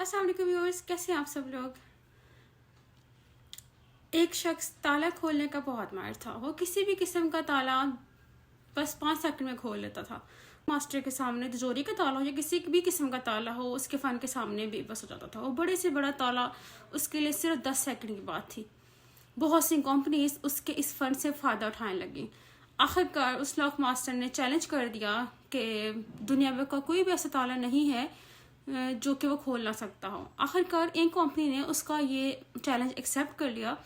अस्सलाम वालेकुम व्यूअर्स, कैसे हैं आप सब लोग। एक शख्स ताला खोलने का बहुत माहिर था। वो किसी भी किस्म का ताला बस 5 सेकंड में खोल लेता था। मास्टर के सामने तिजोरी का ताला हो या किसी भी किस्म का ताला हो, उसके फ़न के सामने बेबस हो जाता था। वो बड़े से बड़ा ताला उसके लिए सिर्फ 10 सेकंड की बात थी। बहुत सी कंपनीज उसके इस फ़न से फ़ायदा उठाने लगी। आखिरकार उस लॉक मास्टर ने चैलेंज कर दिया कि दुनिया में का कोई भी ऐसा ताला नहीं है जो कि वो खोल ना सकता हो। आखिरकार एक कंपनी ने उसका ये चैलेंज एक्सेप्ट कर लिया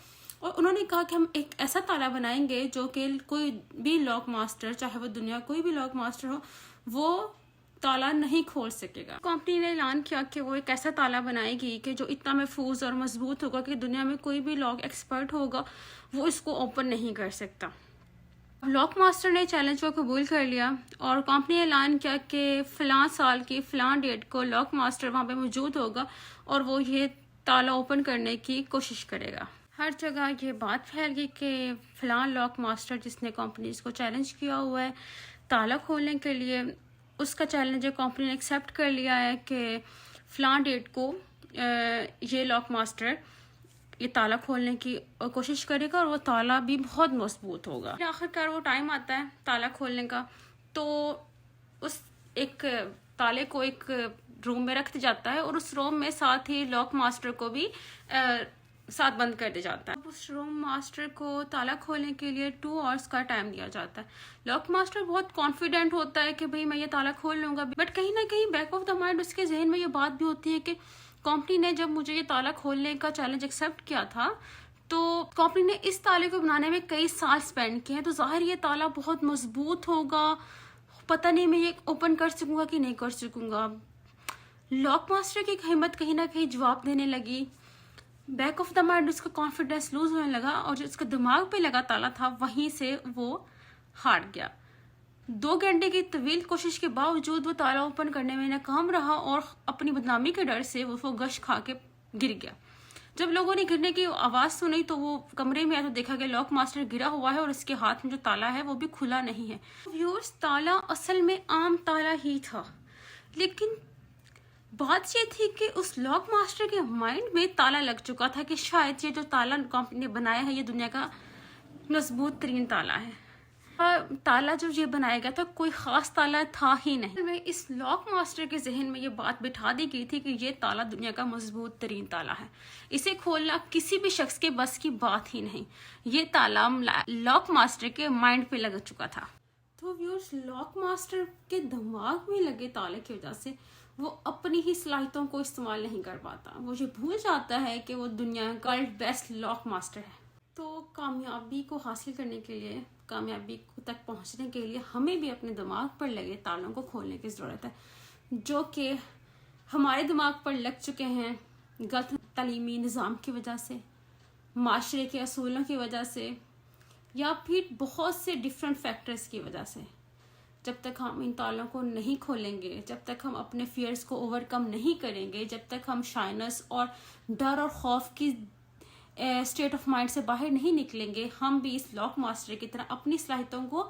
और उन्होंने कहा कि हम एक ऐसा ताला बनाएंगे जो कि कोई भी लॉक मास्टर, चाहे वो दुनिया कोई भी लॉक मास्टर हो, वो ताला नहीं खोल सकेगा। कंपनी ने ऐलान किया कि वो एक ऐसा ताला बनाएगी कि जो इतना महफूज और मजबूत होगा कि दुनिया में कोई भी लॉक एक्सपर्ट होगा वो इसको ओपन नहीं कर सकता। लॉक मास्टर ने चैलेंज को कबूल कर लिया और कंपनी ने ऐलान किया कि फ़लाँ साल की फ़लाँ डेट को लॉक मास्टर वहाँ पे मौजूद होगा और वो ये ताला ओपन करने की कोशिश करेगा। हर जगह ये बात फैल गई कि फ़लाँ लॉक मास्टर जिसने कंपनीज को चैलेंज किया हुआ है ताला खोलने के लिए, उसका चैलेंज कंपनी ने एक्सेप्ट कर लिया है कि फ़लाँ डेट को ये लॉक मास्टर ये ताला खोलने की कोशिश करेगा और वो ताला भी बहुत मजबूत होगा। आखिरकार वो टाइम आता है ताला खोलने का, तो उस एक ताले को एक रूम में रख दिया जाता है और उस रूम में साथ ही लॉक मास्टर को भी साथ बंद कर दिया जाता है। उस रूम मास्टर को ताला खोलने के लिए 2 आवर्स का टाइम दिया जाता है। लॉक मास्टर बहुत कॉन्फिडेंट होता है कि भाई मैं ये ताला खोल लूँगा, बट कहीं ना कहीं बैक ऑफ द माइंड उसके जहन में ये बात भी होती है कि कंपनी ने जब मुझे ये ताला खोलने का चैलेंज एक्सेप्ट किया था तो कंपनी ने इस ताले को बनाने में कई साल स्पेंड किए हैं, तो जाहिर ये ताला बहुत मजबूत होगा, पता नहीं मैं ये ओपन कर सकूंगा कि नहीं कर सकूंगा। लॉक मास्टर की हिम्मत कहीं ना कहीं जवाब देने लगी। बैक ऑफ द माइंड उसका कॉन्फिडेंस लूज होने लगा और जो उसका दिमाग पे लगा ताला था वहीं से वो हार गया। 2 घंटे की तवील कोशिश के बावजूद वो ताला ओपन करने में नाकाम रहा और अपनी बदनामी के डर से वो गश खा के गिर गया। जब लोगों ने गिरने की आवाज़ सुनी तो वो कमरे में आया तो देखा कि लॉक मास्टर गिरा हुआ है और उसके हाथ में जो ताला है वो भी खुला नहीं है। व्यूअर्स, ताला असल में आम ताला ही था, लेकिन बात ये थी कि उस लॉक मास्टर के माइंड में ताला लग चुका था कि शायद ये जो ताला कंपनी ने बनाया है ये दुनिया का मजबूत तरीन ताला है। ताला जो ये बनाया गया था कोई खास ताला था ही नहीं। में इस लॉक मास्टर के जहन में ये बात बिठा दी गई थी कि ये ताला दुनिया का मजबूत तरीन ताला है, इसे खोलना किसी भी शख्स के बस की बात ही नहीं। ये ताला लॉक मास्टर के माइंड पे लग चुका था। तो व्यूअर्स, लॉक मास्टर के दिमाग में लगे ताले की वजह से वो अपनी ही सलाहियतों को इस्तेमाल नहीं कर पाता। वो ये भूल जाता है कि वो दुनिया का बेस्ट लॉक मास्टर है। तो कामयाबी को हासिल करने के लिए, कामयाबी तक पहुंचने के लिए हमें भी अपने दिमाग पर लगे तालों को खोलने की ज़रूरत है, जो कि हमारे दिमाग पर लग चुके हैं गलत तालीमी निज़ाम की वजह से, माशरे के असूलों की वजह से, या फिर बहुत से डिफरेंट फैक्टर्स की वजह से। जब तक हम इन तालों को नहीं खोलेंगे, जब तक हम अपने फियर्स को ओवरकम नहीं करेंगे, जब तक हम शाइनेस और डर और खौफ की स्टेट ऑफ माइंड से बाहर नहीं निकलेंगे, हम भी इस लॉक मास्टर की तरह अपनी सलाहियतों को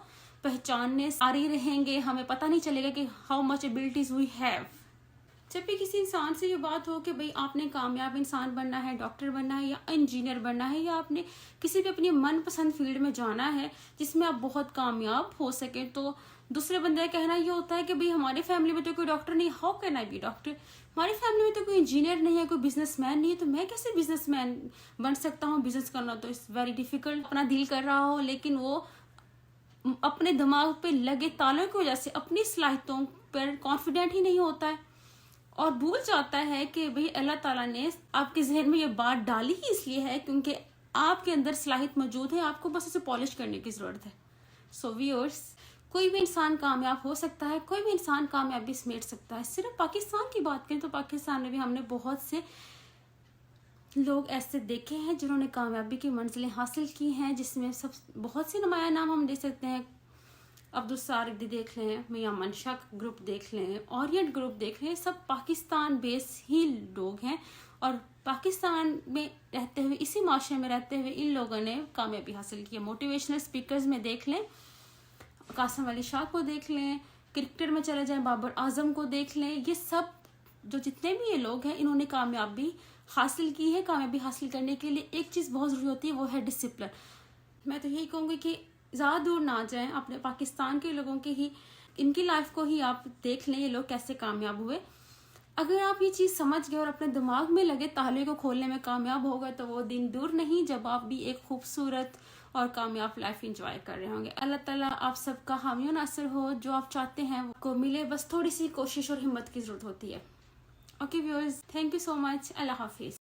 पहचानने सारी रहेंगे। हमें पता नहीं चलेगा कि how much abilities we have. जब भी किसी इंसान से ये बात हो कि भाई आपने कामयाब इंसान बनना है, डॉक्टर बनना है या इंजीनियर बनना है, या आपने किसी भी अपनी मनपसंद फील्ड में जाना है जिसमें आप बहुत कामयाब हो सके, तो दूसरे बंदे का कहना ये होता है कि भाई हमारी फैमिली में तो कोई डॉक्टर नहीं, how can I be doctor. हमारी फैमिली में तो कोई इंजीनियर नहीं है, कोई बिजनेसमैन नहीं है, तो मैं कैसे बिजनेसमैन बन सकता हूँ। बिजनेस करना तो इट्स वेरी डिफिकल्ट। अपना दिल कर रहा हो लेकिन वो अपने दिमाग पे लगे तालों की वजह से अपनी सलाहियतों पर कॉन्फिडेंट ही नहीं होता है और भूल जाता है कि भाई अल्लाह ताला ने आपके जहन में ये बात डाली ही इसलिए है क्योंकि आपके अंदर सलाहियत मौजूद है, आपको बस उसे पॉलिश करने की ज़रूरत है। सो व्यूअर्स, कोई भी इंसान कामयाब हो सकता है, कोई भी इंसान कामयाबी समेट सकता है। सिर्फ पाकिस्तान की बात करें तो पाकिस्तान में भी हमने बहुत से लोग ऐसे देखे हैं जिन्होंने कामयाबी की मंजिलें हासिल की हैं, जिसमें सब बहुत से नुमाया नाम हम दे सकते हैं। अब्दुल सारिक देख लें, मियां मनशा ग्रुप देख लें, ओरिएंट ग्रुप देख लें, सब पाकिस्तान बेस ही लोग हैं और पाकिस्तान में रहते हुए, इसी माशरे में रहते हुए इन लोगों ने कामयाबी हासिल की है। मोटिवेशनल स्पीकर्स में देख लें, कासिम अली शाह को देख लें, क्रिकेटर में चले जाएं बाबर आजम को देख लें, ये सब جو جتنے بھی یہ لوگ ہیں انہوں نے کامیابی حاصل کی ہے. کامیابی حاصل کرنے کے لیے ایک چیز بہت ضروری ہوتی ہے, وہ ہے ڈسپلن. میں تو یہی کہوں گی کہ زیادہ دور نہ جائیں, اپنے پاکستان کے لوگوں کے ہی ان کی لائف کو ہی آپ دیکھ لیں, یہ لوگ کیسے کامیاب ہوئے. اگر آپ یہ چیز سمجھ گئے اور اپنے دماغ میں لگے تالے کو کھولنے میں کامیاب ہو گئے, تو وہ دن دور نہیں جب آپ بھی ایک خوبصورت اور کامیاب لائف انجوائے کر رہے ہوں گے. اللہ تعالیٰ آپ سب کا حامی و ناصر ہو. جو آپ چاہتے ہیں وہ کو ملے, بس تھوڑی سی کوشش اور ہمت کی ضرورت ہوتی ہے. Okay viewers, thank you so much. اللہ حافظ.